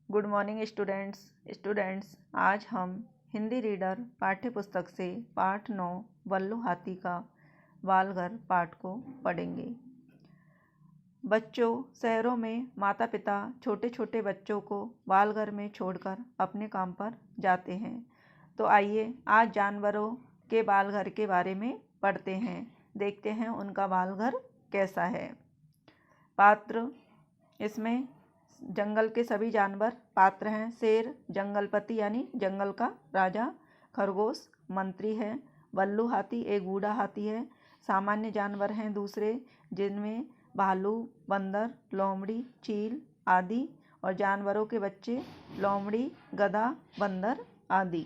Good morning students. आज हम Hindi reader पाठ्य पुस्तक से पाठ 9 बल्लू हाथी का बालघर पाठ को पढ़ेंगे। बच्चों, शहरों में माता पिता छोटे छोटे बच्चों को बालघर में छोड़कर अपने काम पर जाते हैं। तो आइए आज जानवरों के बालघर के बारे में पढ़ते हैं, देखते हैं उनका बालघर कैसा है। पात्र, इसमें जंगल के सभी जानवर पात्र हैं। शेर जंगलपति यानी जंगल का राजा। खरगोश मंत्री है। बल्लू हाथी एक बूढ़ा हाथी है। सामान्य जानवर हैं दूसरे, जिनमें भालू, बंदर, लोमड़ी, चील आदि, और जानवरों के बच्चे लोमड़ी, गधा, बंदर आदि।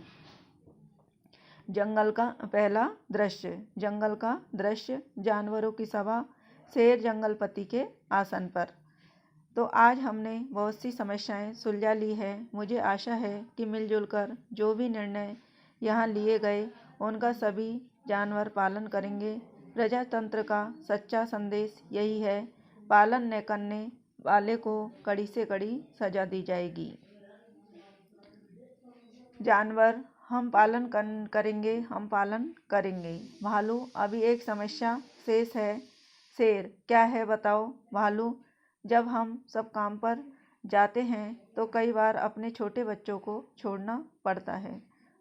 जंगल का पहला दृश्य। जंगल का दृश्य, जानवरों की सभा, शेर जंगलपति के आसन पर। तो आज हमने बहुत सी समस्याएं सुलझा ली है। मुझे आशा है कि मिलजुल कर जो भी निर्णय यहाँ लिए गए उनका सभी जानवर पालन करेंगे। प्रजातंत्र का सच्चा संदेश यही है, पालन न करने वाले को कड़ी से कड़ी सजा दी जाएगी। जानवर हम पालन करेंगे। भालू, अभी एक समस्या शेष है। शेर, क्या है बताओ। भालू, जब हम सब काम पर जाते हैं तो कई बार अपने छोटे बच्चों को छोड़ना पड़ता है।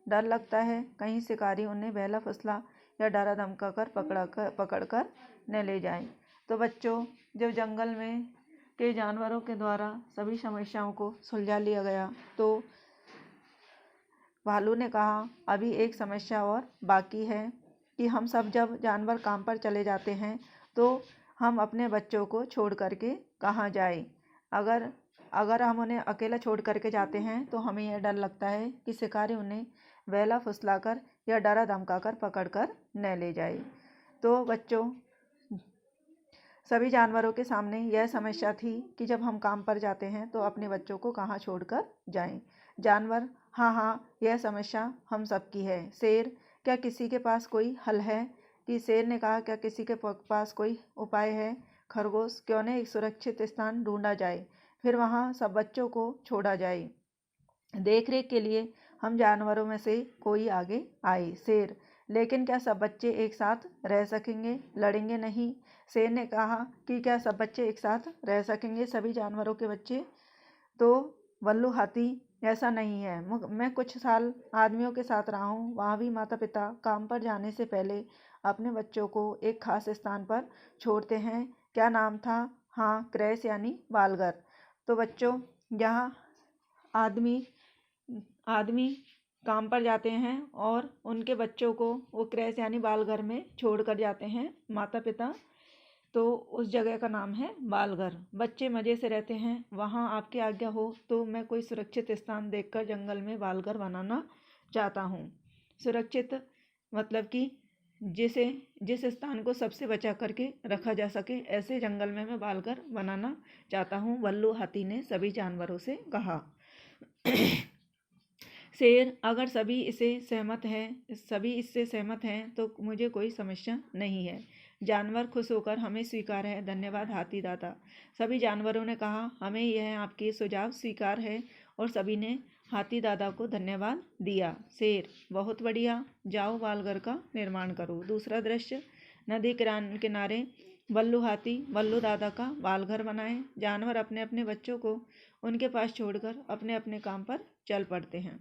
डर लगता है कहीं शिकारी उन्हें बहला फुसला या डरा धमका कर पकड़ कर न ले जाए। तो बच्चों, जब जंगल में के जानवरों के द्वारा सभी समस्याओं को सुलझा लिया गया तो भालू ने कहा, अभी एक समस्या और बाकी है कि हम सब जब जानवर काम पर चले जाते हैं तो हम अपने बच्चों को छोड़ करके कहाँ जाए। अगर हम उन्हें अकेला छोड़ करके जाते हैं तो हमें यह डर लगता है कि शिकारी उन्हें बहला फुसलाकर या डरा धमकाकर पकड़कर न ले जाए। तो बच्चों, सभी जानवरों के सामने यह समस्या थी कि जब हम काम पर जाते हैं तो अपने बच्चों को कहाँ छोड़कर जाएं। जानवर, हाँ, यह समस्या हम सबकी है। शेर, क्या किसी के पास कोई हल है? कि शेर ने कहा, क्या किसी के पास कोई उपाय है? खरगोश, क्यों न एक सुरक्षित स्थान ढूंढा जाए, फिर वहाँ सब बच्चों को छोड़ा जाए। देखरेख के लिए हम जानवरों में से कोई आगे आए। शेर, लेकिन क्या सब बच्चे एक साथ रह सकेंगे? लड़ेंगे नहीं। शेर ने कहा कि क्या सब बच्चे एक साथ रह सकेंगे, सभी जानवरों के बच्चे? तो बल्लू हाथी, ऐसा नहीं है। मैं कुछ साल आदमियों के साथ रहा हूँ, वहाँ भी माता पिता काम पर जाने से पहले अपने बच्चों को एक खास स्थान पर छोड़ते हैं। क्या नाम था? हाँ, क्रैश यानी बालघर। तो बच्चों, यहाँ आदमी काम पर जाते हैं और उनके बच्चों को वो क्रैश यानी बालघर में छोड़ कर जाते हैं माता पिता। तो उस जगह का नाम है बालघर। बच्चे मज़े से रहते हैं। वहाँ आपकी आज्ञा हो तो मैं कोई सुरक्षित स्थान देखकर जंगल में बालघर बनाना चाहता हूँ। सुरक्षित मतलब कि जिस स्थान को सबसे बचा करके रखा जा सके, ऐसे जंगल में मैं बालघर बनाना चाहता हूँ, बल्लू हाथी ने सभी जानवरों से कहा। शेर, अगर सभी इससे सहमत हैं तो मुझे कोई समस्या नहीं है। जानवर खुश होकर, हमें स्वीकार है, धन्यवाद हाथी दादा। सभी जानवरों ने कहा, हमें यह आपके सुझाव स्वीकार है, और सभी ने हाथी दादा को धन्यवाद दिया। शेर, बहुत बढ़िया, जाओ बालघर का निर्माण करो। दूसरा दृश्य, नदी किनारे बल्लू हाथी बल्लू दादा का बालघर बनाए। जानवर अपने अपने बच्चों को उनके पास छोड़कर अपने अपने काम पर चल पड़ते हैं।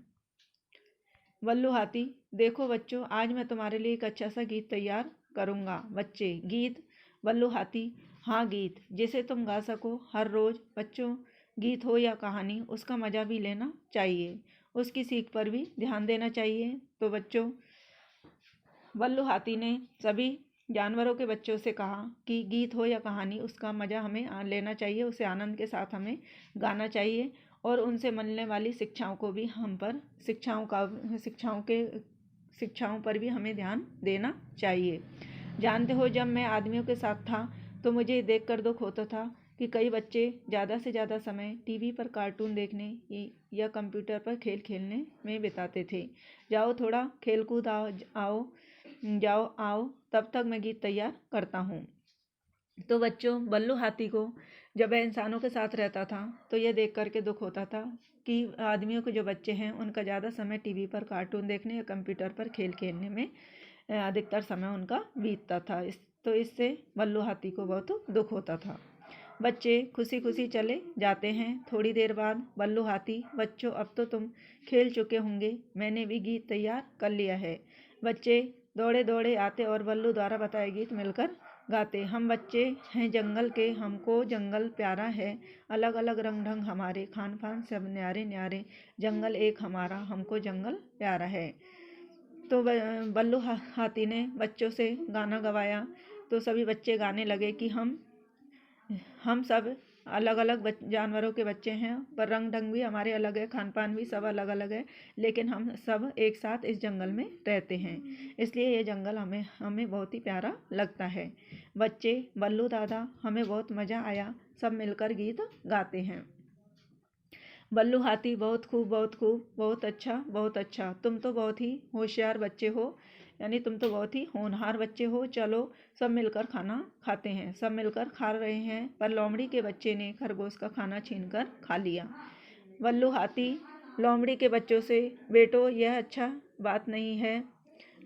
बल्लू हाथी, देखो बच्चों, आज मैं तुम्हारे लिए एक अच्छा सा गीत तैयार करूँगा। बच्चे, गीत? बल्लू हाथी, हाँ, गीत जिसे तुम गा सको हर रोज़। बच्चों, गीत हो या कहानी, उसका मज़ा भी लेना चाहिए, उसकी सीख पर भी ध्यान देना चाहिए। तो बच्चों, बल्लू हाथी ने सभी जानवरों के बच्चों से कहा कि गीत हो या कहानी, उसका मज़ा हमें लेना चाहिए, उसे आनंद के साथ हमें गाना चाहिए, और उनसे मिलने वाली शिक्षाओं को भी शिक्षाओं पर भी हमें ध्यान देना चाहिए। जानते हो, जब मैं आदमियों के साथ था तो मुझे देखकर दुख होता था कि कई बच्चे ज़्यादा से ज़्यादा समय टीवी पर कार्टून देखने या कंप्यूटर पर खेल खेलने में बिताते थे। जाओ थोड़ा खेल कूद आओ, तब तक मैं गीत तैयार करता हूँ। तो बच्चों, बल्लू हाथी को जब वह इंसानों के साथ रहता था तो यह देख करके दुख होता था कि आदमियों के जो बच्चे हैं उनका ज़्यादा समय टीवी पर कार्टून देखने या कंप्यूटर पर खेल खेलने में अधिकतर समय उनका बीतता था। तो इससे बल्लू हाथी को बहुत दुख होता था। बच्चे खुशी खुशी चले जाते हैं। थोड़ी देर बाद बल्लू हाथी, बच्चों अब तो तुम खेल चुके होंगे, मैंने भी गीत तैयार कर लिया है। बच्चे दौड़े दौड़े आते और बल्लू द्वारा बताए गीत मिलकर गाते। हम बच्चे हैं जंगल के, हमको जंगल प्यारा है, अलग अलग रंग ढंग हमारे, खान पान सब न्यारे न्यारे, जंगल एक हमारा, हमको जंगल प्यारा है। तो बल्लू हाथी ने बच्चों से गाना गवाया तो सभी बच्चे गाने लगे कि हम सब अलग अलग जानवरों के बच्चे हैं, पर रंग ढंग भी हमारे अलग है, खान पान भी सब अलग अलग है, लेकिन हम सब एक साथ इस जंगल में रहते हैं, इसलिए ये जंगल हमें बहुत ही प्यारा लगता है। बच्चे, बल्लू दादा, हमें बहुत मज़ा आया, सब मिलकर गीत गाते हैं। बल्लू हाथी, बहुत खूब बहुत खूब, बहुत अच्छा, तुम तो बहुत ही होशियार बच्चे हो, यानी तुम तो बहुत ही होनहार बच्चे हो। चलो सब मिलकर खाना खाते हैं। सब मिलकर खा रहे हैं, पर लोमड़ी के बच्चे ने खरगोश का खाना छीनकर खा लिया। बल्लू हाथी लोमड़ी के बच्चों से, बेटो यह अच्छा बात नहीं है।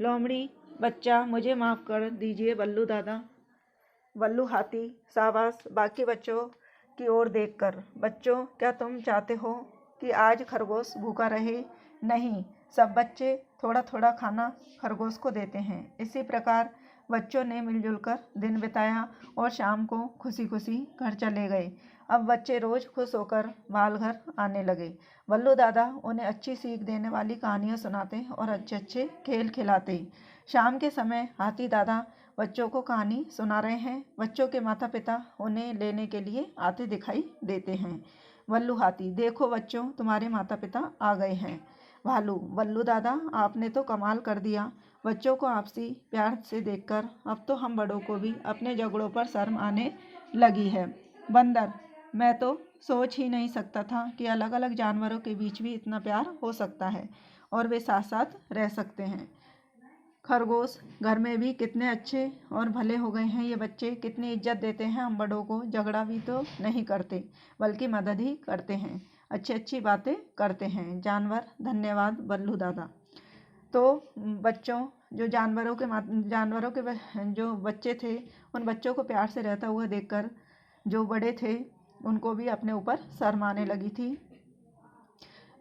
लोमड़ी बच्चा, मुझे माफ़ कर दीजिए बल्लू दादा। बल्लू हाथी, शाबाश। बाकी बच्चों की ओर देखकर, बच्चों क्या तुम चाहते हो कि आज खरगोश भूखा रहे? नहीं, सब बच्चे थोड़ा थोड़ा खाना खरगोश को देते हैं। इसी प्रकार बच्चों ने मिलजुल कर दिन बिताया और शाम को खुशी खुशी घर चले गए। अब बच्चे रोज खुश होकर बाल घर आने लगे। बल्लू दादा उन्हें अच्छी सीख देने वाली कहानियाँ सुनाते और अच्छे अच्छे खेल खिलाते। शाम के समय हाथी दादा बच्चों को कहानी सुना रहे हैं। बच्चों के माता पिता उन्हें लेने के लिए आते दिखाई देते हैं। बल्लू हाथी, देखो बच्चों, तुम्हारे माता पिता आ गए हैं। भालू, बल्लू दादा आपने तो कमाल कर दिया। बच्चों को आपसी प्यार से देखकर अब तो हम बड़ों को भी अपने झगड़ों पर शर्म आने लगी है। बंदर, मैं तो सोच ही नहीं सकता था कि अलग अलग जानवरों के बीच भी इतना प्यार हो सकता है और वे साथ साथ रह सकते हैं। खरगोश, घर में भी कितने अच्छे और भले हो गए हैं ये बच्चे, कितनी इज्जत देते हैं हम बड़ों को, झगड़ा भी तो नहीं करते बल्कि मदद ही करते हैं, अच्छी अच्छी बातें करते हैं। जानवर, धन्यवाद बल्लू दादा। तो बच्चों, जो जानवरों के जो बच्चे थे, उन बच्चों को प्यार से रहता हुआ देखकर जो बड़े थे उनको भी अपने ऊपर शर्म आने लगी थी।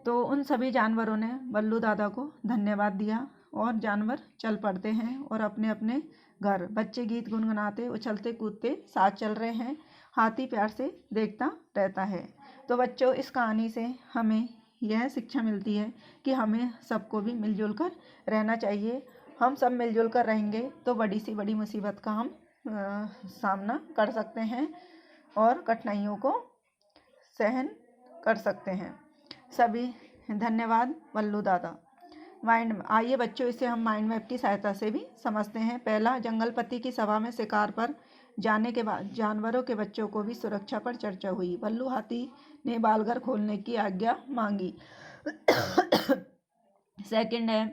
तो उन सभी जानवरों ने बल्लू दादा को धन्यवाद दिया और जानवर चल पड़ते हैं और अपने अपने घर। बच्चे गीत गुनगुनाते, उछलते कूदते साथ चल रहे हैं। हाथी प्यार से देखता रहता है। तो बच्चों, इस कहानी से हमें यह शिक्षा मिलती है कि हमें सबको भी मिलजुल कर रहना चाहिए। हम सब मिलजुल कर रहेंगे तो बड़ी से बड़ी मुसीबत का हम सामना कर सकते हैं और कठिनाइयों को सहन कर सकते हैं। सभी धन्यवाद बल्लू दादा। आइए बच्चों, इसे हम माइंड मैप की सहायता से भी समझते हैं। पहला, जंगलपति की सभा में शिकार पर जाने के बाद जानवरों के बच्चों को भी सुरक्षा पर चर्चा हुई। बल्लू हाथी ने बालघर खोलने की आज्ञा मांगी। सेकंड है,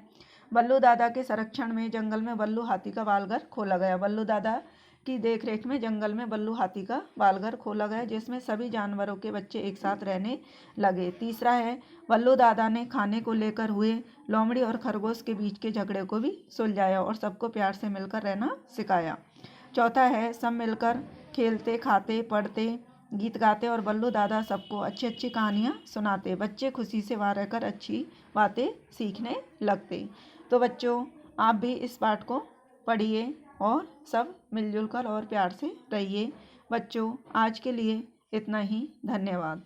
बल्लू दादा के संरक्षण में जंगल में बल्लू हाथी का बालघर खोला गया। बल्लू दादा की देखरेख में जंगल में बल्लू हाथी का बालघर खोला गया, जिसमें सभी जानवरों के बच्चे एक साथ रहने लगे। तीसरा है, बल्लू दादा ने खाने को लेकर हुए लोमड़ी और खरगोश के बीच के झगड़े को भी सुलझाया और सबको प्यार से मिलकर रहना सिखाया। चौथा है, सब मिलकर खेलते, खाते, पढ़ते, गीत गाते और बल्लू दादा सबको अच्छी अच्छी कहानियाँ सुनाते। बच्चे खुशी से वहाँ रहकर अच्छी बातें सीखने लगते। तो बच्चों, आप भी इस पाठ को पढ़िए और सब मिलजुल कर और प्यार से रहिए। बच्चों, आज के लिए इतना ही। धन्यवाद।